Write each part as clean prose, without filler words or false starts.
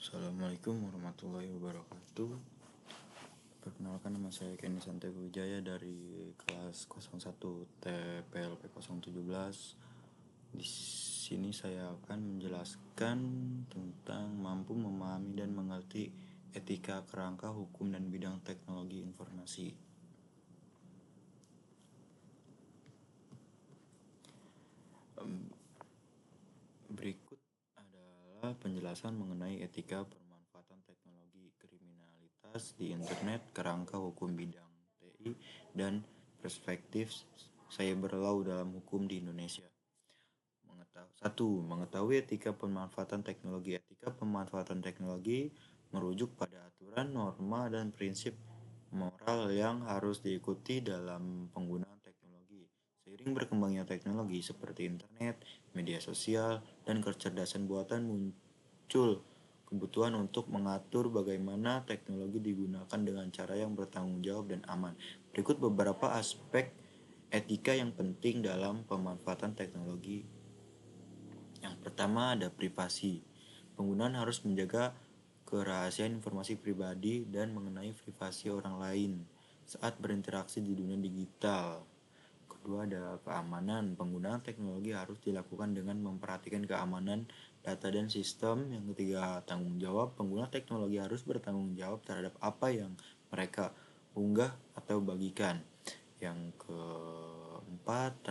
Assalamualaikum warahmatullahi wabarakatuh. Perkenalkan, nama saya Kenny Santiago Wijaya dari kelas 01 TPLP 017. Di sini saya akan menjelaskan tentang mampu memahami dan mengerti etika kerangka hukum dan bidang teknologi informasi. Berikut adalah penjelasan mengenai etika pemanfaatan teknologi kriminalitas di internet, kerangka hukum bidang TI, dan perspektif cyber law dalam hukum di Indonesia. 1. Mengetahui etika pemanfaatan teknologi. Etika pemanfaatan teknologi merujuk pada aturan, norma, dan prinsip moral yang harus diikuti dalam penggunaan teknologi. Seiring berkembangnya teknologi seperti internet, media sosial, dan kecerdasan buatan, muncul kebutuhan untuk mengatur bagaimana teknologi digunakan dengan cara yang bertanggung jawab dan aman. Berikut beberapa aspek etika yang penting dalam pemanfaatan teknologi. Yang pertama ada privasi. Penggunaan harus menjaga kerahasiaan informasi pribadi dan mengenai privasi orang lain saat berinteraksi di dunia digital. Kedua ada keamanan. Penggunaan teknologi harus dilakukan dengan memperhatikan keamanan data dan sistem. Yang ketiga tanggung jawab. Pengguna teknologi harus bertanggung jawab terhadap apa yang mereka unggah atau bagikan. Yang keempat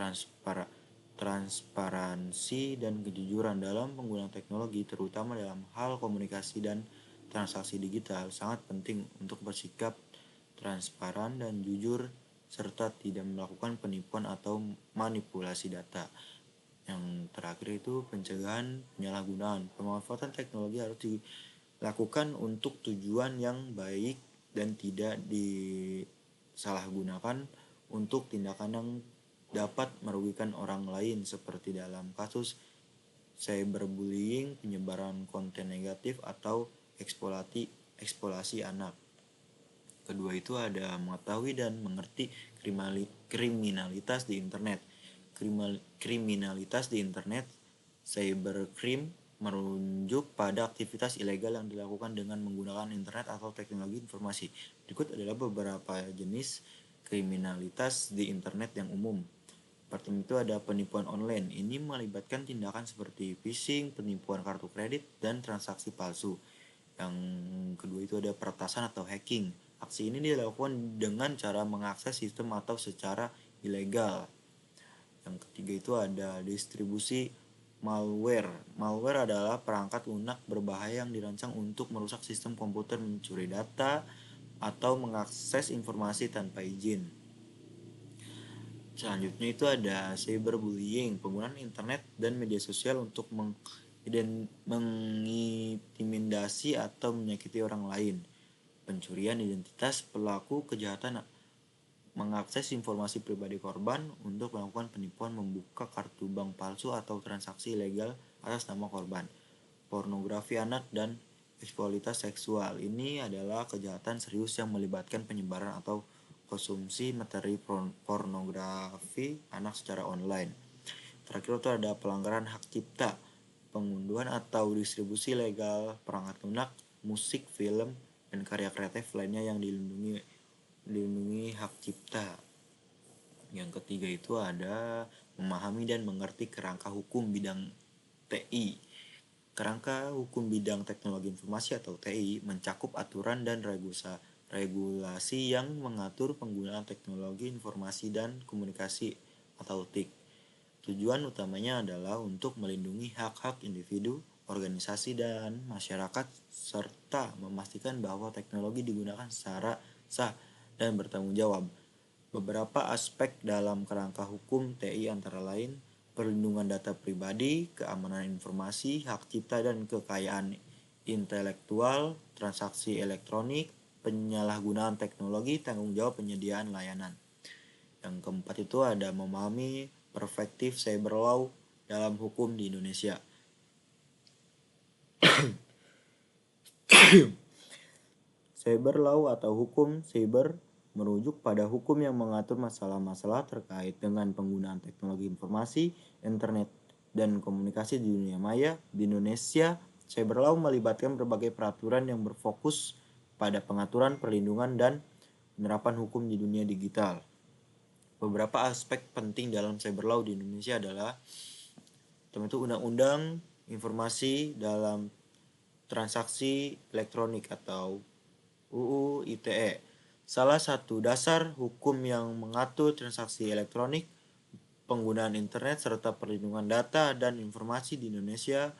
transparansi dan kejujuran dalam penggunaan teknologi, terutama dalam hal komunikasi dan transaksi digital, sangat penting untuk bersikap transparan dan jujur serta tidak melakukan penipuan atau manipulasi data. Yang terakhir itu pencegahan penyalahgunaan. Pemanfaatan teknologi harus dilakukan untuk tujuan yang baik dan tidak disalahgunakan untuk tindakan yang dapat merugikan orang lain, seperti dalam kasus cyberbullying, penyebaran konten negatif, atau eksplorasi anak. Kedua itu ada mengetahui dan mengerti kriminalitas di internet. Kriminalitas di internet, cybercrime, merujuk pada aktivitas ilegal yang dilakukan dengan menggunakan internet atau teknologi informasi. Berikut adalah beberapa jenis kriminalitas di internet yang umum. Pertama itu ada penipuan online. Ini melibatkan tindakan seperti phishing, penipuan kartu kredit, dan transaksi palsu. Yang kedua itu ada peretasan atau hacking. Aksi ini dilakukan dengan cara mengakses sistem atau secara ilegal. Yang ketiga itu ada distribusi malware. Malware adalah perangkat lunak berbahaya yang dirancang untuk merusak sistem komputer, mencuri data, atau mengakses informasi tanpa izin. Selanjutnya itu ada cyberbullying, penggunaan internet dan media sosial untuk mengintimidasi atau menyakiti orang lain. Pencurian identitas, pelaku kejahatan mengakses informasi pribadi korban untuk melakukan penipuan, membuka kartu bank palsu atau transaksi ilegal atas nama korban. Pornografi anak dan eksploitasi seksual, ini adalah kejahatan serius yang melibatkan penyebaran atau konsumsi materi pornografi anak secara online. Terakhir itu ada pelanggaran hak cipta, pengunduhan atau distribusi legal perangkat lunak, musik, film, dan karya kreatif lainnya yang dilindungi hak cipta. Yang ketiga itu ada memahami dan mengerti kerangka hukum bidang TI. Kerangka hukum bidang teknologi informasi atau TI mencakup aturan dan regulasi yang mengatur penggunaan teknologi informasi dan komunikasi atau TIK. Tujuan utamanya adalah untuk melindungi hak-hak individu, organisasi, dan masyarakat, serta memastikan bahwa teknologi digunakan secara sah dan bertanggung jawab. Beberapa aspek dalam kerangka hukum TI antara lain perlindungan data pribadi, keamanan informasi, hak cipta dan kekayaan intelektual, transaksi elektronik, penyalahgunaan teknologi, tanggung jawab penyediaan layanan. Yang keempat itu ada memahami perspektif cyber law dalam hukum di Indonesia. Cyber law atau hukum cyber merujuk pada hukum yang mengatur masalah-masalah terkait dengan penggunaan teknologi informasi, internet, dan komunikasi di dunia maya. Di Indonesia, Cyber law melibatkan berbagai peraturan yang berfokus pada pengaturan, perlindungan, dan penerapan hukum di dunia digital. Beberapa aspek penting dalam cyber law di Indonesia adalah tentu Undang-Undang Informasi dalam Transaksi Elektronik atau UU ITE. Salah satu dasar hukum yang mengatur transaksi elektronik, penggunaan internet, serta perlindungan data dan informasi di Indonesia.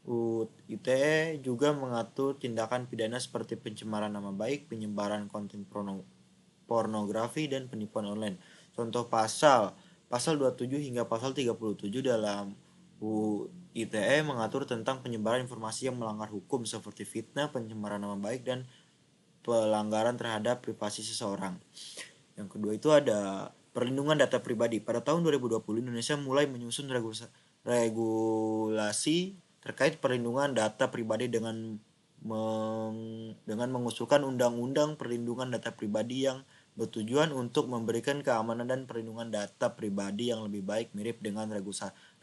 UU ITE juga mengatur tindakan pidana seperti pencemaran nama baik, penyebaran konten pornografi, dan penipuan online. Contoh pasal 27 hingga pasal 37 dalam UU ITE mengatur tentang penyebaran informasi yang melanggar hukum seperti fitnah, pencemaran nama baik, dan pelanggaran terhadap privasi seseorang. Yang kedua itu ada perlindungan data pribadi. Pada tahun 2020 Indonesia mulai menyusun regulasi terkait perlindungan data pribadi dengan mengusulkan undang-undang perlindungan data pribadi yang bertujuan untuk memberikan keamanan dan perlindungan data pribadi yang lebih baik, mirip dengan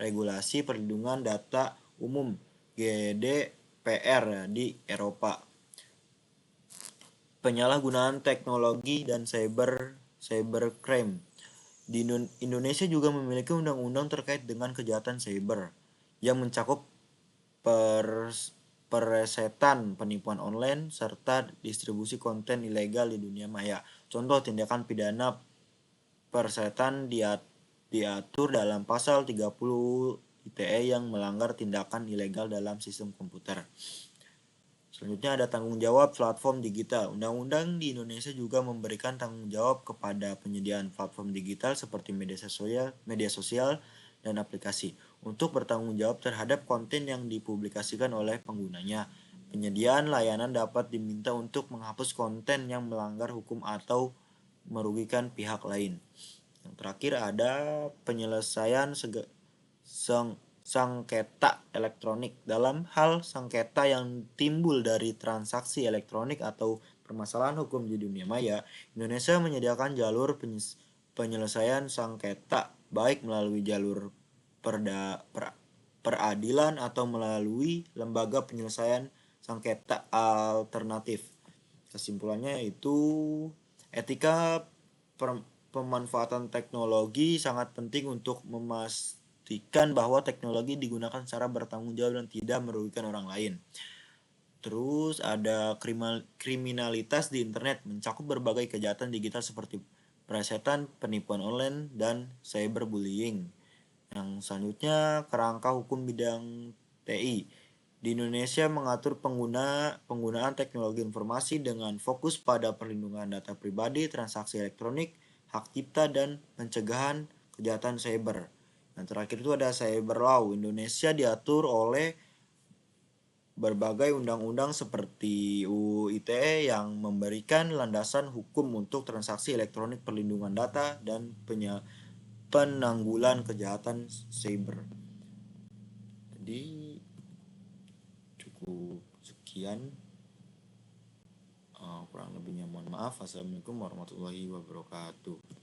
regulasi perlindungan data umum GDPR di Eropa. Penyalahgunaan teknologi dan cybercrime. Di Indonesia juga memiliki undang-undang terkait dengan kejahatan cyber yang mencakup peresetan, penipuan online, serta distribusi konten ilegal di dunia maya. Contoh tindakan pidana peresetan diatur dalam pasal 30 ITE yang melanggar tindakan ilegal dalam sistem komputer. Selanjutnya ada tanggung jawab platform digital. Undang-undang di Indonesia juga memberikan tanggung jawab kepada penyediaan platform digital seperti media sosial dan aplikasi untuk bertanggung jawab terhadap konten yang dipublikasikan oleh penggunanya. Penyediaan layanan dapat diminta untuk menghapus konten yang melanggar hukum atau merugikan pihak lain. Yang terakhir ada penyelesaian sengketa elektronik. Dalam hal sengketa yang timbul dari transaksi elektronik atau permasalahan hukum di dunia maya, Indonesia menyediakan jalur penyelesaian sengketa baik melalui jalur peradilan atau melalui lembaga penyelesaian sengketa alternatif. Kesimpulannya itu etika pemanfaatan teknologi sangat penting untuk memastikan bahwa teknologi digunakan secara bertanggung jawab dan tidak merugikan orang lain. Terus ada kriminalitas di internet mencakup berbagai kejahatan digital seperti peresetan, penipuan online, dan cyberbullying. Yang selanjutnya kerangka hukum bidang TI. Di Indonesia mengatur penggunaan teknologi informasi dengan fokus pada perlindungan data pribadi, transaksi elektronik, hak cipta, dan pencegahan kejahatan cyber. Yang terakhir itu ada cyber law. Indonesia diatur oleh berbagai undang-undang seperti UU ITE yang memberikan landasan hukum untuk transaksi elektronik, perlindungan data, dan penanggulan kejahatan cyber. Jadi cukup sekian, kurang lebihnya mohon maaf. Assalamualaikum warahmatullahi wabarakatuh.